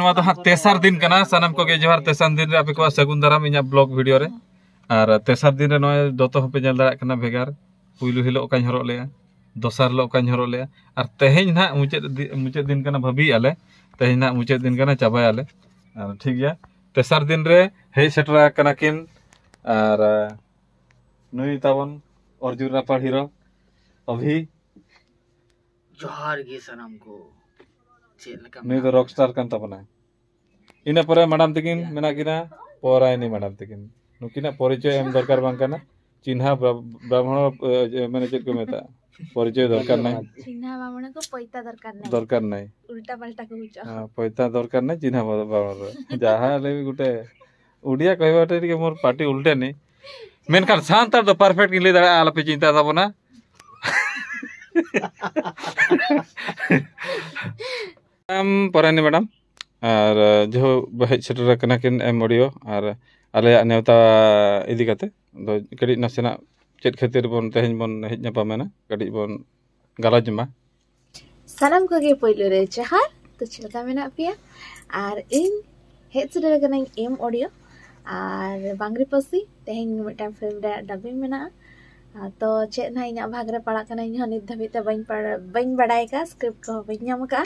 नवा तो तेसार दिन कना सानाम को जोहार तेसार दिन रे आपे को सगुन दाराम इना ब्लॉग वीडियो रे और तेसार दिन रे नय दोतो हपे जल दाड़ा कना भेगार पुइलु हिलो काኝ हरो लेया दोसार लो काኝ हरो लेया और तेहेñ ना मुचाद दिन कना भाबी आले तेहेñ ना मुचाद दिन कना चाबाय आले ठीक गया तेसार दिन रे हे सेटरा कना किन और नुई तावन अर्जुन रापाड़ हीरो अभी जोहार गे सनम को नुई तो रॉकस्टार कान ताबना इना परे मैडम तकिन मेना किना पोरायनी मैडम तकिन नुकिना परिचय एम दरकार बांग कना चिन्हा ब्राह्मण माने चेद को मेता परिचय दरकार नै चिन्हा ब्राह्मण को पैता दरकार नै उल्टा पल्टा कहूच हां पैता दरकार नै चिन्हा ब्राह्मण जहा ले गुटे उडिया कहबाटे के मोर पार्टी उल्टे नै मेनखान सांतार दो परफेक्ट ले दाड़ा आला पे चिंता ताबना परानी मैडम और जो हेज सेटर कना किन एम ऑडियो और आले नेवता इदी कते दो कड़ी नसेना चेत खातिर बन तेहेñ बन हेज नापामेना कड़ी बन गालाज मा सनम को गे पहिलो रे जोहार तो चिलका मेना पिया और इन हेज सेटर कना एम ऑडियो और बांगरी पसी तेहेñ मिटाम फिल्म रे डबिंग मेना तो चेत ना इना भाग रे पड़ा कना इन नित धबिते बइन बड़ाई का स्क्रिप्ट को बइन नाम का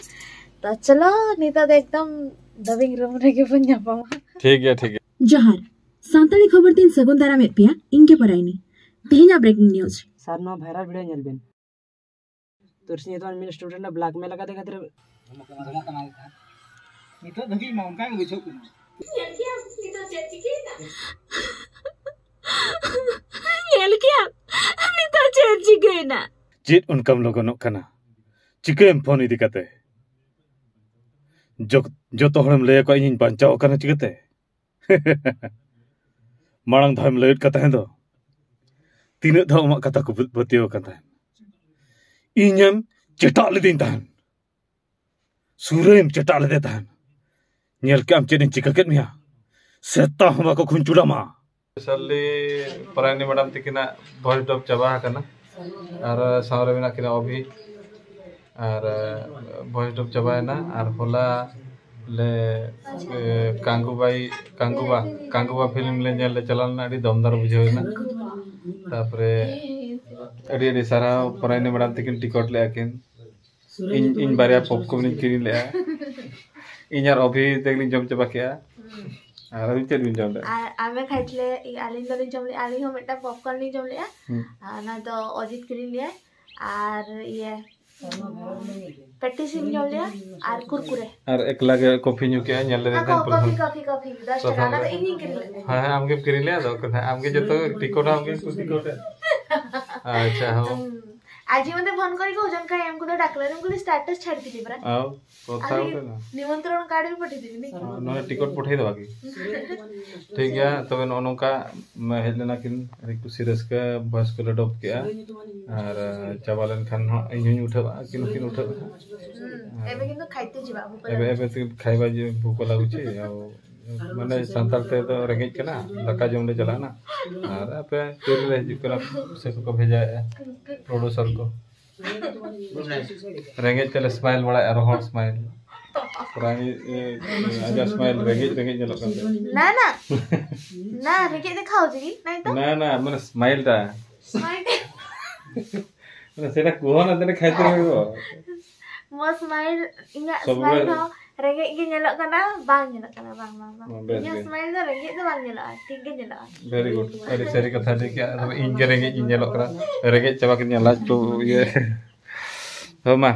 तो चलो निता दे एकदम डबिंग रूम रे के बन नापामा ठीक है जोहार सांताली खबर तीन सगुन दारा में पिया इनके पराइनी तेहेña ब्रेकिंग न्यूज सर नो भाइरल वीडियो नेल बेन तुरसी तो मिन स्टूडेंट ना ब्लैकमेल लगा दे खातिर नितो धगी मा उनका बुझो कुन येल क्या नितो चेची गइना चित उनकम लोगन कना चिकेम फोन इदी कते जो तो हरम ले को इन बंचाव कना चिकते मांग धाम लेट कता है दो तीन धाम कता को बतियो कता है इनम चटा ले दिन तान सूरेम चटा ले देता है नेल काम चेदिन चिककेत मिया सेता हमा को खुंचुड़ा मा स्पेशली परानी मैडम तिकिना वॉइस डब चाबा कना और सावरे बिना किना अभी और वॉइस डब चाबायना और होला ले कांगुबा फिल्म ले नेल चलालना अडी दमदार बुझेना तापरे अडी सारा परानी मैडम तिकिन टिकट ले आकिन इन बारिया पॉपकॉर्न किरी ले इन यार अभी देखलिन जम चाबा किया और अभी चेद बिन जम ले आमे खाइतले आलिन दलिन जम ले आलिन हम एकटा पॉपकॉर्न नि जम ले ना तो अजित किरी ले और ये पेटी सिम जम ले और कुरकुरे और एकला के कॉफी न्यू के नेल ले कॉफी 10 टका ना तो इनी किरी ले हां आमगे किरी ले दो कथा आमगे जतो टिकट आमगे टिकट अच्छा हो आज मते फोन करी को जन का एम को तो डाकले हम स्टेटस छाड़ दी बरा आओ कथा होते ना निमंत्रण कार्ड भी पठी दी न टिकट पठाई दवा की ठीक है तबे नो का मैं हेलना किन रिकु सीरियस का बस को लडप किया और चावलन खान इन उठबा किन उठबा एबे किन खाइते जिबा एबे खाइबा जे भूख लागु छी आ माने संताल ते तो रेंगेज कना दका जम ले चला ना और पे फिर ले हिजु कना से को भेजा प्रोड्यूसर को रेंगेज चले स्माइल बड़ा और हॉट स्माइल पुरानी आजा स्माइल रेंगेज जलो कर ना रेंगेज देखाओ जी नहीं तो ना माने स्माइल ता माने सेटा कोहना तने खाइते रहबो मो स्माइल इना स्माइल हो रेंगेज के nyelok kana bang inya smile da ranges तो bang nyelok ठीक के nyelok वेरी गुड अरे सरी कथा दे क्या अब इन के रेंगेज nyelok kana रेंगेज चबा के nyelak तो ये हो मा